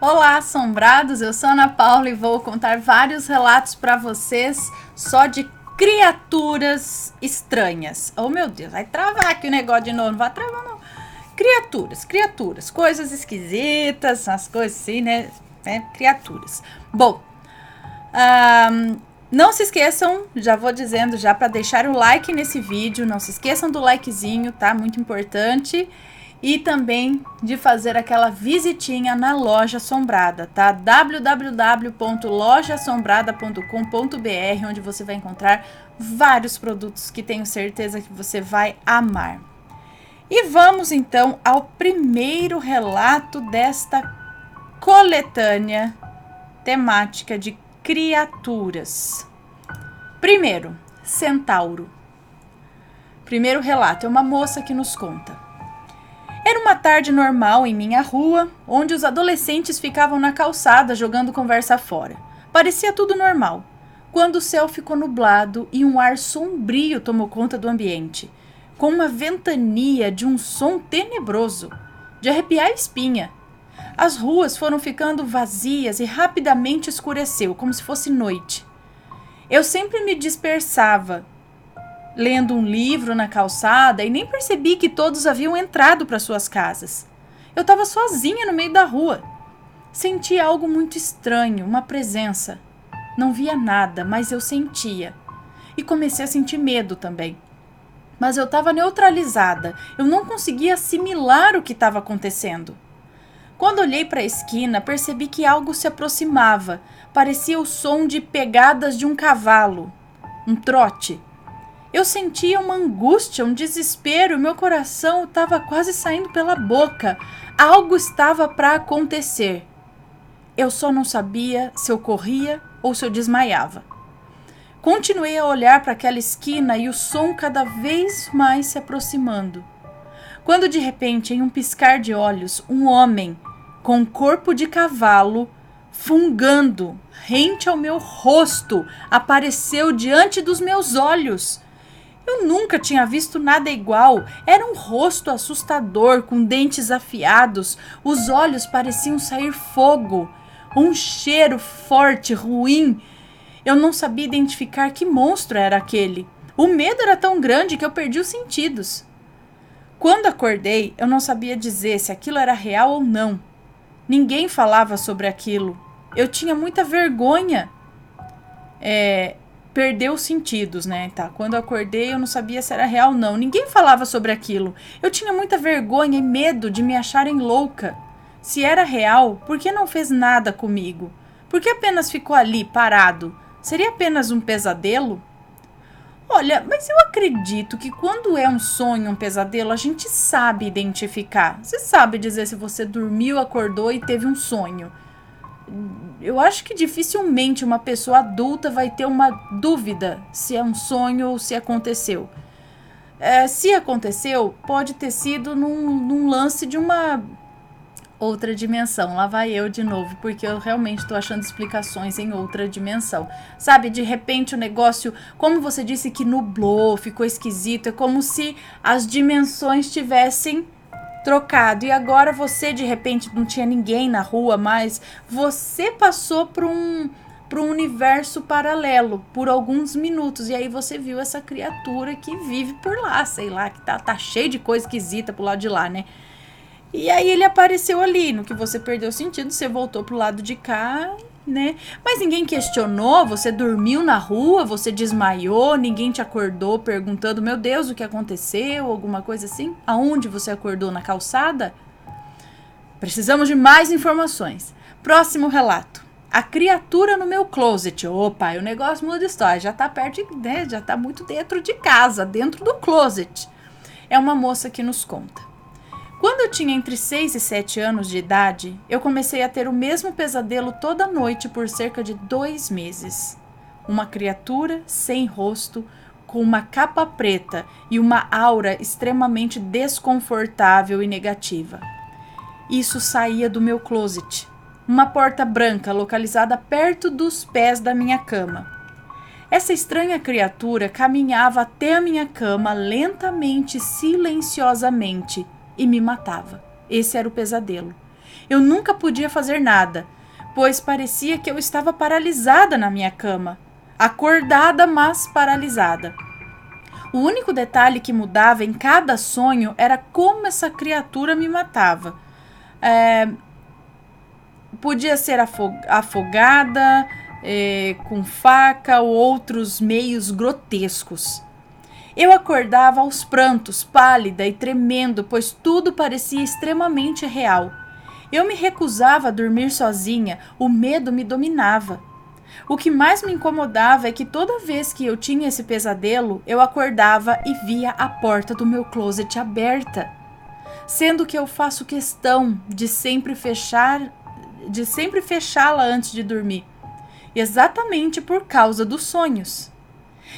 Olá, assombrados! Eu sou Ana Paula e vou contar vários relatos para vocês só de criaturas estranhas. Oh, meu Deus, vai travar aqui o negócio de novo, não vai travar não. Criaturas, coisas esquisitas, as coisas assim, né? Criaturas. Bom, não se esqueçam, já vou dizendo já para deixar o like nesse vídeo, não se esqueçam do likezinho, tá? Muito importante. E também de fazer aquela visitinha na Loja Assombrada, tá? www.lojaassombrada.com.br, onde você vai encontrar vários produtos que tenho certeza que você vai amar. E vamos então ao primeiro relato desta coletânea temática de criaturas. Primeiro, Centauro. Primeiro relato é uma moça que nos conta. Era uma tarde normal em minha rua, onde os adolescentes ficavam na calçada jogando conversa fora. Parecia tudo normal, quando o céu ficou nublado e um ar sombrio tomou conta do ambiente, com uma ventania de um som tenebroso, de arrepiar a espinha. As ruas foram ficando vazias e rapidamente escureceu, como se fosse noite. Eu sempre me dispersava, lendo um livro na calçada e nem percebi que todos haviam entrado para suas casas. Eu estava sozinha no meio da rua. Senti algo muito estranho, uma presença. Não via nada, mas eu sentia. E comecei a sentir medo também. Mas eu estava neutralizada. Eu não conseguia assimilar o que estava acontecendo. Quando olhei para a esquina, percebi que algo se aproximava. Parecia o som de pegadas de um cavalo. Um trote. Eu sentia uma angústia, um desespero, meu coração estava quase saindo pela boca. Algo estava para acontecer. Eu só não sabia se eu corria ou se eu desmaiava. Continuei a olhar para aquela esquina e o som cada vez mais se aproximando. Quando de repente, em um piscar de olhos, um homem com um corpo de cavalo, fungando, rente ao meu rosto, apareceu diante dos meus olhos. Eu nunca tinha visto nada igual. Era um rosto assustador, com dentes afiados. Os olhos pareciam sair fogo. Um cheiro forte, ruim. Eu não sabia identificar que monstro era aquele. O medo era tão grande que eu perdi os sentidos. Quando acordei, eu não sabia dizer se aquilo era real ou não. Ninguém falava sobre aquilo. Eu tinha muita vergonha. Perdeu os sentidos, né? Tá. Quando eu acordei, eu não sabia se era real ou não. Ninguém falava sobre aquilo. Eu tinha muita vergonha e medo de me acharem louca. Se era real, por que não fez nada comigo? Por que apenas ficou ali, parado? Seria apenas um pesadelo? Olha, mas eu acredito que quando é um sonho, um pesadelo, a gente sabe identificar. Você sabe dizer se você dormiu, acordou e teve um sonho. Eu acho que dificilmente uma pessoa adulta vai ter uma dúvida se é um sonho ou se aconteceu. Se aconteceu, pode ter sido num lance de uma outra dimensão. Lá vai eu de novo, porque eu realmente estou achando explicações em outra dimensão. Sabe, de repente o negócio, como você disse que nublou, ficou esquisito, é como se as dimensões tivessem trocado, e agora você de repente não tinha ninguém na rua, mas você passou para um universo paralelo por alguns minutos, e aí você viu essa criatura que vive por lá, sei lá, que tá cheio de coisa esquisita pro lado de lá, né? E aí ele apareceu ali, no que você perdeu o sentido, você voltou pro lado de cá, né? Mas ninguém questionou, você dormiu na rua, você desmaiou, ninguém te acordou perguntando, meu Deus, o que aconteceu, alguma coisa assim? Aonde você acordou? Na calçada? Precisamos de mais informações. Próximo relato. A criatura no meu closet. Opa, o negócio muda de história, já tá perto, né? Já tá muito dentro de casa, dentro do closet. É uma moça que nos conta. Quando eu tinha entre 6 e 7 anos de idade, eu comecei a ter o mesmo pesadelo toda noite por cerca de 2 meses. Uma criatura sem rosto, com uma capa preta e uma aura extremamente desconfortável e negativa. Isso saía do meu closet, uma porta branca localizada perto dos pés da minha cama. Essa estranha criatura caminhava até a minha cama lentamente, silenciosamente, e me matava. Esse era o pesadelo. Eu nunca podia fazer nada, pois parecia que eu estava paralisada na minha cama. Acordada, mas paralisada. O único detalhe que mudava em cada sonho era como essa criatura me matava. Podia ser afogada, com faca ou outros meios grotescos. Eu acordava aos prantos, pálida e tremendo, pois tudo parecia extremamente real. Eu me recusava a dormir sozinha, o medo me dominava. O que mais me incomodava é que toda vez que eu tinha esse pesadelo, eu acordava e via a porta do meu closet aberta, sendo que eu faço questão de sempre fechá-la antes de dormir, exatamente por causa dos sonhos.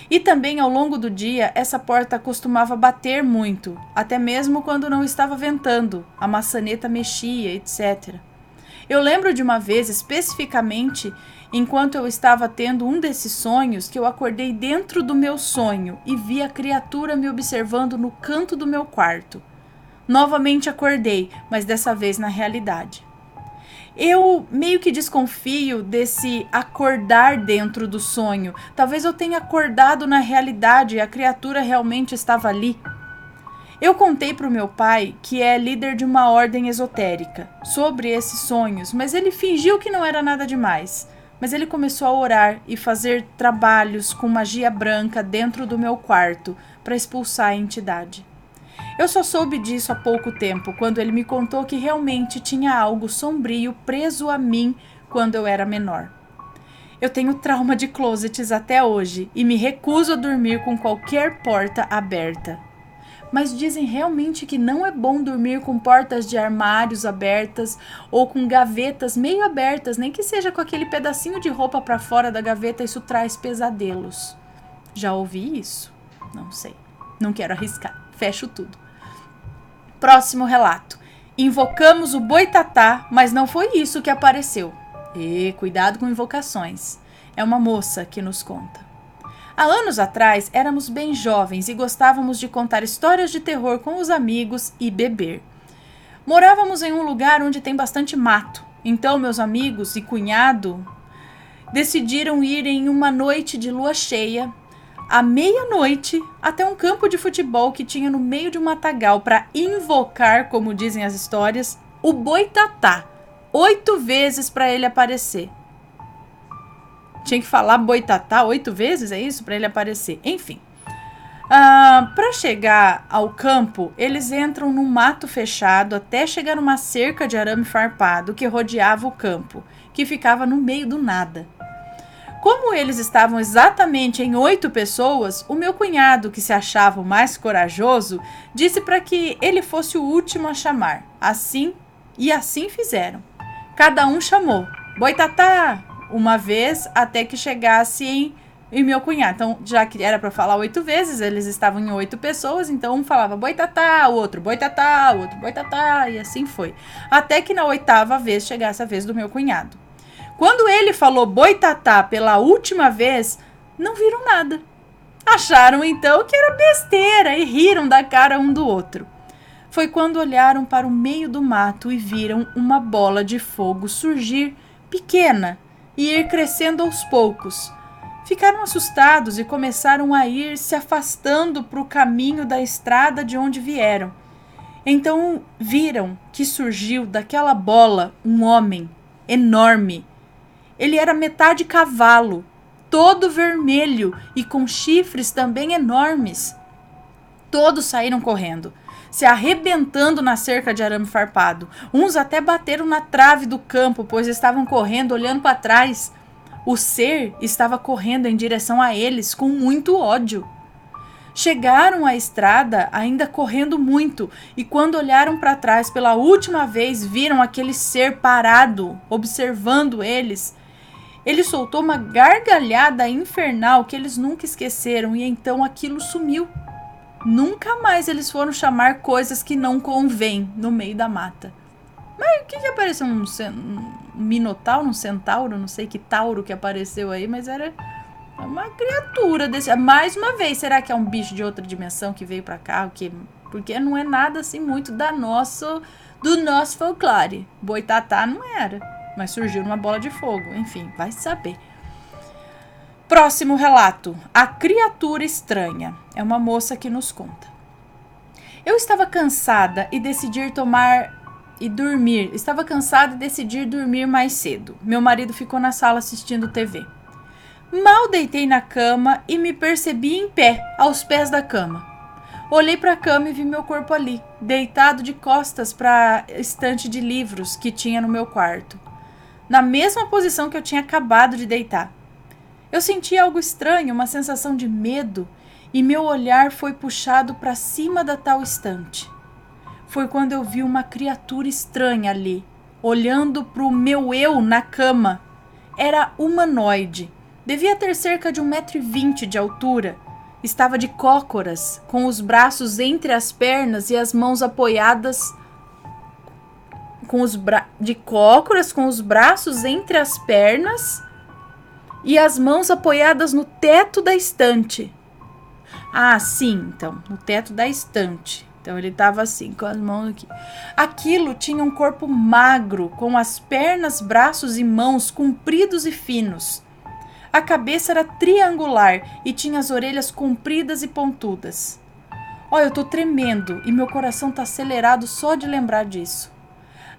E também ao longo do dia, essa porta costumava bater muito, até mesmo quando não estava ventando, a maçaneta mexia, etc. Eu lembro de uma vez, especificamente, enquanto eu estava tendo um desses sonhos, que eu acordei dentro do meu sonho e vi a criatura me observando no canto do meu quarto. Novamente acordei, mas dessa vez na realidade. Eu meio que desconfio desse acordar dentro do sonho. Talvez eu tenha acordado na realidade e a criatura realmente estava ali. Eu contei para o meu pai, que é líder de uma ordem esotérica, sobre esses sonhos, mas ele fingiu que não era nada demais. Mas ele começou a orar e fazer trabalhos com magia branca dentro do meu quarto para expulsar a entidade. Eu só soube disso há pouco tempo, quando ele me contou que realmente tinha algo sombrio preso a mim quando eu era menor. Eu tenho trauma de closets até hoje e me recuso a dormir com qualquer porta aberta. Mas dizem realmente que não é bom dormir com portas de armários abertas ou com gavetas meio abertas, nem que seja com aquele pedacinho de roupa para fora da gaveta, isso traz pesadelos. Já ouvi isso? Não sei. Não quero arriscar. Fecho tudo. Próximo relato. Invocamos o boitatá, mas não foi isso que apareceu. Cuidado com invocações. É uma moça que nos conta. Há anos atrás, éramos bem jovens e gostávamos de contar histórias de terror com os amigos e beber. Morávamos em um lugar onde tem bastante mato, então meus amigos e cunhado decidiram ir em uma noite de lua cheia, à meia-noite, até um campo de futebol que tinha no meio de um matagal para invocar, como dizem as histórias, o boitatá, 8 vezes para ele aparecer. Tinha que falar boitatá 8 vezes, é isso? Para ele aparecer. Enfim. Para chegar ao campo, eles entram num mato fechado até chegar numa cerca de arame farpado que rodeava o campo, que ficava no meio do nada. Como eles estavam exatamente em 8 pessoas, o meu cunhado, que se achava o mais corajoso, disse para que ele fosse o último a chamar. Assim fizeram. Cada um chamou. Boitatá! Uma vez, até que chegasse em meu cunhado. Então, já que era para falar 8 vezes, eles estavam em 8 pessoas, então um falava boitatá, o outro boitatá, o outro boitatá, e assim foi. Até que na 8ª vez chegasse a vez do meu cunhado. Quando ele falou boitatá pela última vez, não viram nada. Acharam então que era besteira e riram da cara um do outro. Foi quando olharam para o meio do mato e viram uma bola de fogo surgir pequena e ir crescendo aos poucos. Ficaram assustados e começaram a ir se afastando para o caminho da estrada de onde vieram. Então viram que surgiu daquela bola um homem enorme. Ele era metade cavalo, todo vermelho e com chifres também enormes. Todos saíram correndo, se arrebentando na cerca de arame farpado. Uns até bateram na trave do campo, pois estavam correndo, olhando para trás. O ser estava correndo em direção a eles com muito ódio. Chegaram à estrada ainda correndo muito, e quando olharam para trás pela última vez, viram aquele ser parado, observando eles. Ele soltou uma gargalhada infernal que eles nunca esqueceram, e então aquilo sumiu. Nunca mais eles foram chamar coisas que não convém no meio da mata. Mas o que apareceu? Um minotauro, um centauro, não sei que tauro que apareceu aí, mas era uma criatura desse. Mais uma vez, será que é um bicho de outra dimensão que veio pra cá? Porque não é nada assim muito do nosso folclore. Boitatá não era, mas surgiu numa bola de fogo. Enfim, vai saber. Próximo relato. A criatura estranha. É uma moça que nos conta. Eu estava cansada e decidi dormir. Estava cansada e decidi dormir mais cedo. Meu marido ficou na sala assistindo TV. Mal deitei na cama e me percebi em pé, aos pés da cama. Olhei para a cama e vi meu corpo ali, deitado de costas para a estante de livros que tinha no meu quarto, na mesma posição que eu tinha acabado de deitar. Eu senti algo estranho, uma sensação de medo, e meu olhar foi puxado para cima da tal estante. Foi quando eu vi uma criatura estranha ali, olhando para o meu eu na cama. Era humanoide. Devia ter cerca de 1,20 m de altura. Estava de cócoras, com os braços entre as pernas e as mãos apoiadas... De cócoras, com os braços entre as pernas e as mãos apoiadas no teto da estante. Ah, sim, então, no teto da estante. Então ele estava assim, com as mãos aqui. Aquilo tinha um corpo magro, com as pernas, braços e mãos compridos e finos. A cabeça era triangular e tinha as orelhas compridas e pontudas. Olha, eu tô tremendo e meu coração tá acelerado só de lembrar disso.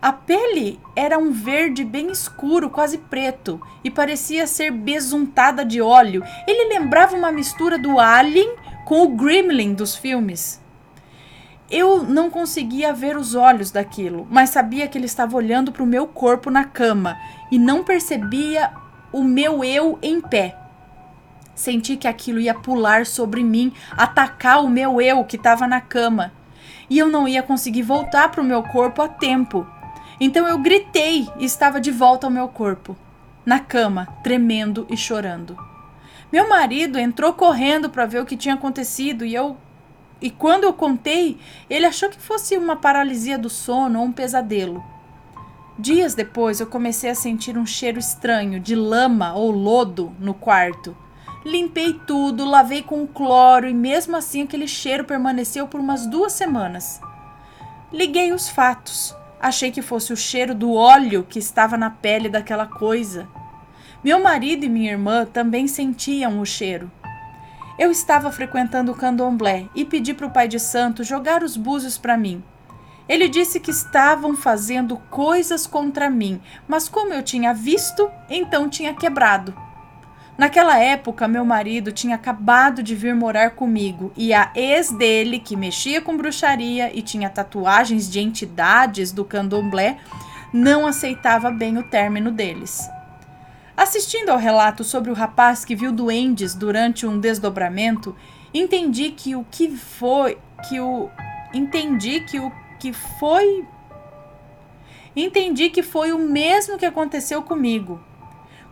A pele era um verde bem escuro, quase preto, e parecia ser besuntada de óleo. Ele lembrava uma mistura do Alien com o Gremlin dos filmes. Eu não conseguia ver os olhos daquilo, mas sabia que ele estava olhando para o meu corpo na cama e não percebia o meu eu em pé. Senti que aquilo ia pular sobre mim, atacar o meu eu que estava na cama. E eu não ia conseguir voltar para o meu corpo a tempo. Então eu gritei e estava de volta ao meu corpo, na cama, tremendo e chorando. Meu marido entrou correndo para ver o que tinha acontecido e quando eu contei, ele achou que fosse uma paralisia do sono ou um pesadelo. Dias depois eu comecei a sentir um cheiro estranho de lama ou lodo no quarto. Limpei tudo, lavei com cloro e mesmo assim aquele cheiro permaneceu por umas 2 semanas. Liguei os fatos. Achei que fosse o cheiro do óleo que estava na pele daquela coisa. Meu marido e minha irmã também sentiam o cheiro. Eu estava frequentando o candomblé e pedi para o pai de santo jogar os búzios para mim. Ele disse que estavam fazendo coisas contra mim, mas como eu tinha visto, então tinha quebrado. Naquela época, meu marido tinha acabado de vir morar comigo e a ex dele, que mexia com bruxaria e tinha tatuagens de entidades do candomblé, não aceitava bem o término deles. Assistindo ao relato sobre o rapaz que viu duendes durante um desdobramento, entendi que foi o mesmo que aconteceu comigo.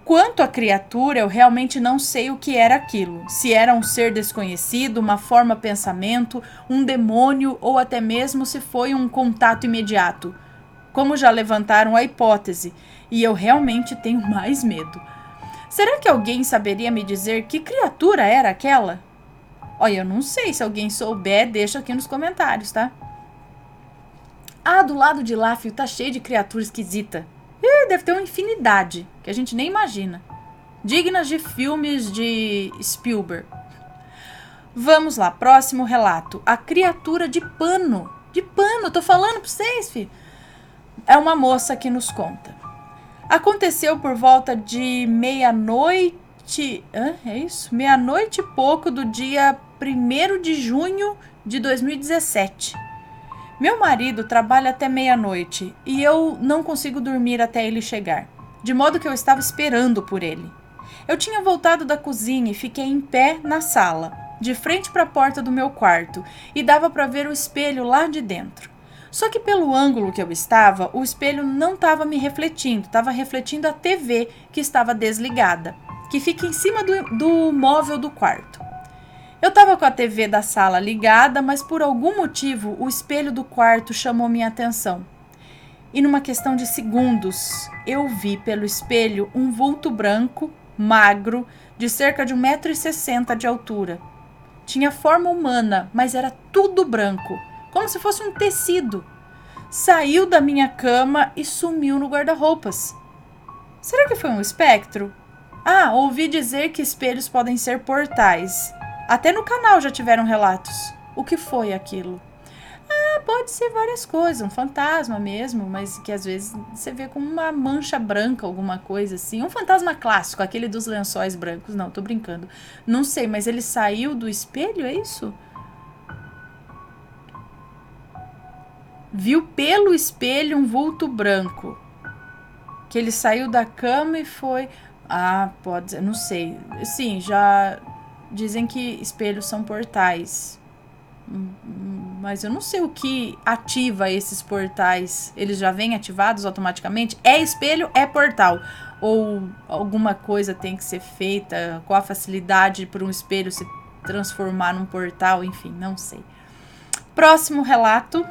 Quanto à criatura, eu realmente não sei o que era aquilo. Se era um ser desconhecido, uma forma pensamento, um demônio ou até mesmo se foi um contato imediato. Como já levantaram a hipótese, e eu realmente tenho mais medo. Será que alguém saberia me dizer que criatura era aquela? Olha, eu não sei, se alguém souber, deixa aqui nos comentários, tá? Ah, do lado de lá, filho, tá cheio de criatura esquisita. Deve ter uma infinidade, que a gente nem imagina. Dignas de filmes de Spielberg. Vamos lá, próximo relato. A criatura de pano. De pano, tô falando pra vocês, filho. É uma moça que nos conta. Aconteceu por volta de meia-noite... É isso? Meia-noite e pouco do dia 1º de junho de 2017. Meu marido trabalha até meia-noite e eu não consigo dormir até ele chegar, de modo que eu estava esperando por ele. Eu tinha voltado da cozinha e fiquei em pé na sala, de frente para a porta do meu quarto, e dava para ver o espelho lá de dentro. Só que pelo ângulo que eu estava, o espelho não estava me refletindo, estava refletindo a TV que estava desligada, que fica em cima do móvel do quarto. Eu estava com a TV da sala ligada, mas por algum motivo o espelho do quarto chamou minha atenção. E numa questão de segundos, eu vi pelo espelho um vulto branco, magro, de cerca de 1,60 m de altura. Tinha forma humana, mas era tudo branco, como se fosse um tecido. saiu da minha cama e sumiu no guarda-roupas. Será que foi um espectro? Ah, ouvi dizer que espelhos podem ser portais. Até no canal já tiveram relatos. O que foi aquilo? Ah, pode ser várias coisas, um fantasma mesmo, mas que às vezes você vê como uma mancha branca, alguma coisa assim. Um fantasma clássico, aquele dos lençóis brancos. Não, tô brincando. Não sei, mas ele saiu do espelho, é isso? Viu pelo espelho um vulto branco. Que ele saiu da cama e foi... Ah, pode ser, não sei. Sim, já dizem que espelhos são portais. Mas eu não sei o que ativa esses portais. Eles já vêm ativados automaticamente? É espelho, é portal. Ou alguma coisa tem que ser feita com a facilidade para um espelho se transformar num portal, enfim, não sei. Próximo relato.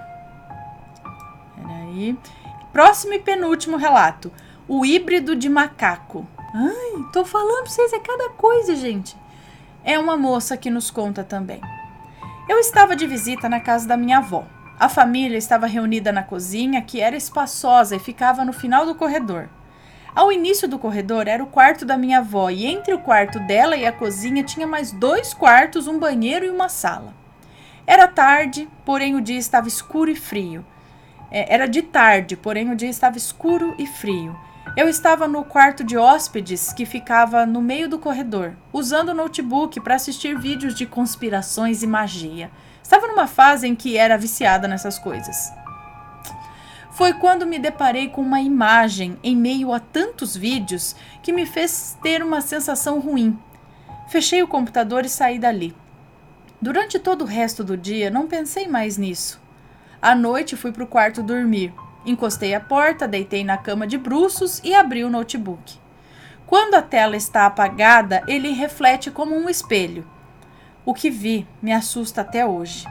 Peraí. Próximo e penúltimo relato. O híbrido de macaco. Ai, tô falando pra vocês, é cada coisa, gente. É uma moça que nos conta também. Eu estava de visita na casa da minha avó. A família estava reunida na cozinha, que era espaçosa e ficava no final do corredor. Ao início do corredor era o quarto da minha avó, e entre o quarto dela e a cozinha tinha mais 2 quartos, um banheiro e uma sala. Era tarde, porém o dia estava escuro e frio. Era de tarde, porém o dia estava escuro e frio. Eu estava no quarto de hóspedes, que ficava no meio do corredor, usando o notebook para assistir vídeos de conspirações e magia. Estava numa fase em que era viciada nessas coisas. Foi quando me deparei com uma imagem em meio a tantos vídeos que me fez ter uma sensação ruim. Fechei o computador e saí dali. Durante todo o resto do dia não pensei mais nisso. À noite fui para o quarto dormir. Encostei a porta, deitei na cama de bruços e abri o notebook. Quando a tela está apagada, ele reflete como um espelho. O que vi me assusta até hoje.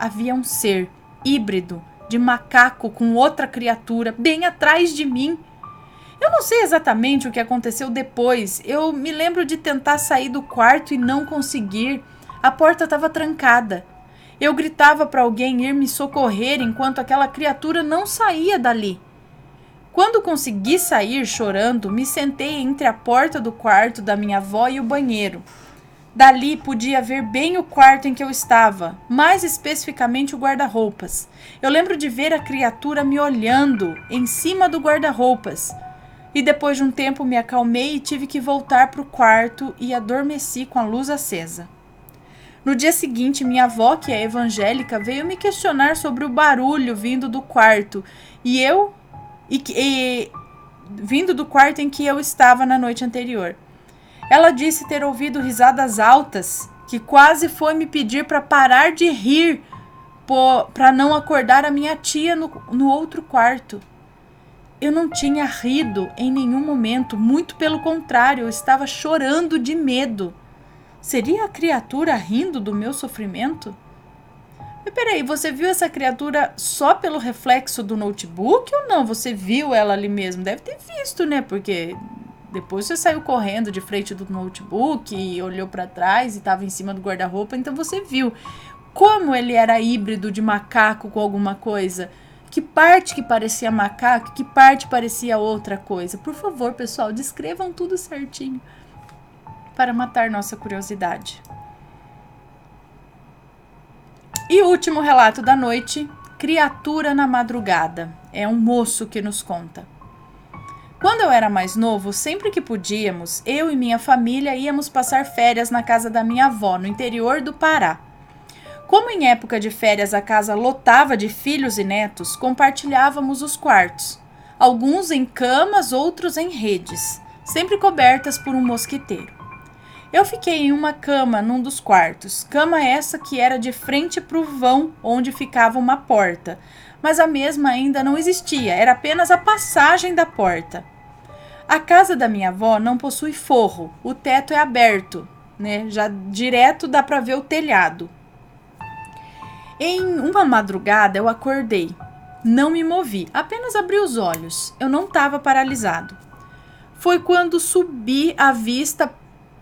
Havia um ser híbrido de macaco com outra criatura bem atrás de mim. Eu não sei exatamente o que aconteceu depois. Eu me lembro de tentar sair do quarto e não conseguir. A porta estava trancada. Eu gritava para alguém ir me socorrer enquanto aquela criatura não saía dali. Quando consegui sair chorando, me sentei entre a porta do quarto da minha avó e o banheiro. Dali podia ver bem o quarto em que eu estava, mais especificamente o guarda-roupas. Eu lembro de ver a criatura me olhando em cima do guarda-roupas. E depois de um tempo me acalmei e tive que voltar para o quarto e adormeci com a luz acesa. No dia seguinte, minha avó, que é evangélica, veio me questionar sobre o barulho vindo do quarto vindo do quarto em que eu estava na noite anterior. Ela disse ter ouvido risadas altas, que quase foi me pedir para parar de rir, para não acordar a minha tia no outro quarto. Eu não tinha rido em nenhum momento, muito pelo contrário, eu estava chorando de medo. Seria a criatura rindo do meu sofrimento? Mas peraí, você viu essa criatura só pelo reflexo do notebook ou não? Você viu ela ali mesmo? Deve ter visto, né? Porque depois você saiu correndo de frente do notebook e olhou para trás e estava em cima do guarda-roupa, então você viu. Como ele era híbrido de macaco com alguma coisa? Que parte que parecia macaco, que parte parecia outra coisa? Por favor, pessoal, descrevam tudo certinho para matar nossa curiosidade. E o último relato da noite, criatura na madrugada. É um moço que nos conta. Quando eu era mais novo, sempre que podíamos, eu e minha família íamos passar férias na casa da minha avó, no interior do Pará. Como em época de férias a casa lotava de filhos e netos, compartilhávamos os quartos. Alguns em camas, outros em redes, sempre cobertas por um mosquiteiro. Eu fiquei em uma cama num dos quartos, cama essa que era de frente para o vão onde ficava uma porta, mas a mesma ainda não existia, era apenas a passagem da porta. A casa da minha avó não possui forro, o teto é aberto, né? Já direto dá para ver o telhado. Em uma madrugada eu acordei, não me movi, apenas abri os olhos, eu não estava paralisado. Foi quando subi a vista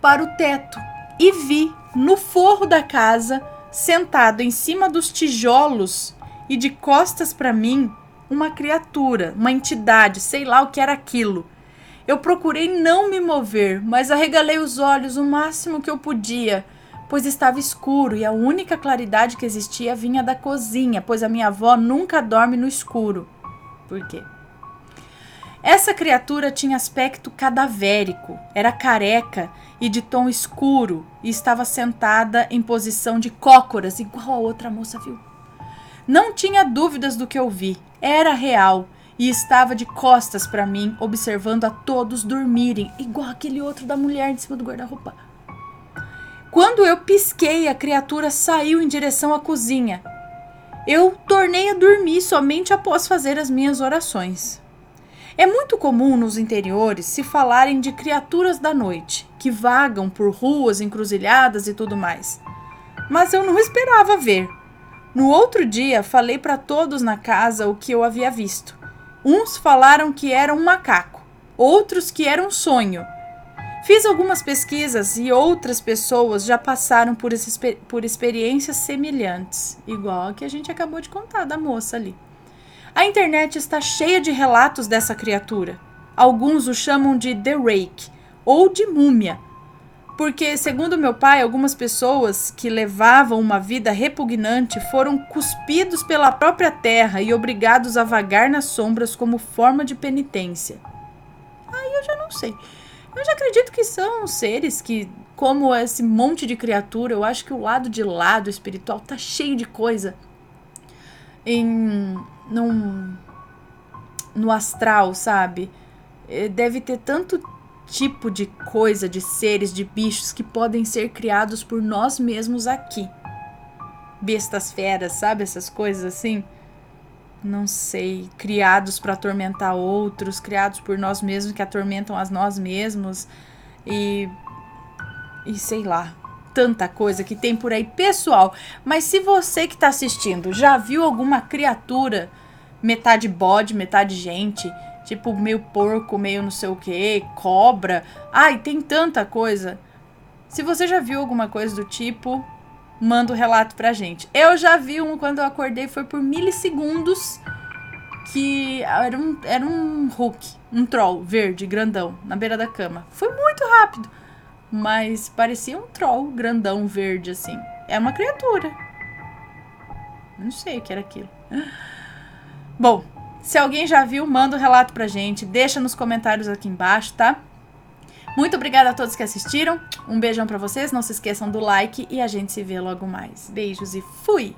para o teto e vi no forro da casa, sentado em cima dos tijolos e de costas para mim, uma criatura, uma entidade, sei lá o que era aquilo. Eu procurei não me mover, mas arregalei os olhos o máximo que eu podia, pois estava escuro e a única claridade que existia vinha da cozinha, pois a minha avó nunca dorme no escuro. Por quê? Essa criatura tinha aspecto cadavérico, era careca e de tom escuro e estava sentada em posição de cócoras, igual a outra moça viu. Não tinha dúvidas do que eu vi, era real e estava de costas para mim, observando a todos dormirem, igual aquele outro da mulher de cima do guarda-roupa. Quando eu pisquei, a criatura saiu em direção à cozinha. Eu tornei a dormir somente após fazer as minhas orações. É muito comum nos interiores se falarem de criaturas da noite, que vagam por ruas, encruzilhadas e tudo mais. Mas eu não esperava ver. No outro dia, falei para todos na casa o que eu havia visto. Uns falaram que era um macaco, outros que era um sonho. Fiz algumas pesquisas e outras pessoas já passaram por experiências semelhantes, igual a que a gente acabou de contar da moça ali. A internet está cheia de relatos dessa criatura. Alguns o chamam de The Rake ou de múmia, porque, segundo meu pai, algumas pessoas que levavam uma vida repugnante foram cuspidos pela própria terra e obrigados a vagar nas sombras como forma de penitência. Aí eu já não sei. Eu já acredito que são seres que, como esse monte de criatura, eu acho que o lado de lá do espiritual tá cheio de coisa no astral, sabe? Deve ter tanto tipo de coisa, de seres, de bichos que podem ser criados por nós mesmos aqui. Bestas feras, sabe? Essas coisas assim. Não sei. Criados para atormentar outros, criados por nós mesmos que atormentam a nós mesmos. E sei lá. Tanta coisa que tem por aí, pessoal. Mas se você que tá assistindo já viu alguma criatura, metade bode, metade gente, tipo meio porco, meio não sei o que, cobra, ai, tem tanta coisa. Se você já viu alguma coisa do tipo, manda um relato pra gente. Eu já vi um quando eu acordei, foi por milissegundos, que era um Hulk, um troll verde, grandão, na beira da cama. Foi muito rápido. Mas parecia um troll grandão verde, assim. É uma criatura. Não sei o que era aquilo. Bom, se alguém já viu, manda um relato pra gente. Deixa nos comentários aqui embaixo, tá? Muito obrigada a todos que assistiram. Um beijão pra vocês. Não se esqueçam do like e a gente se vê logo mais. Beijos e fui!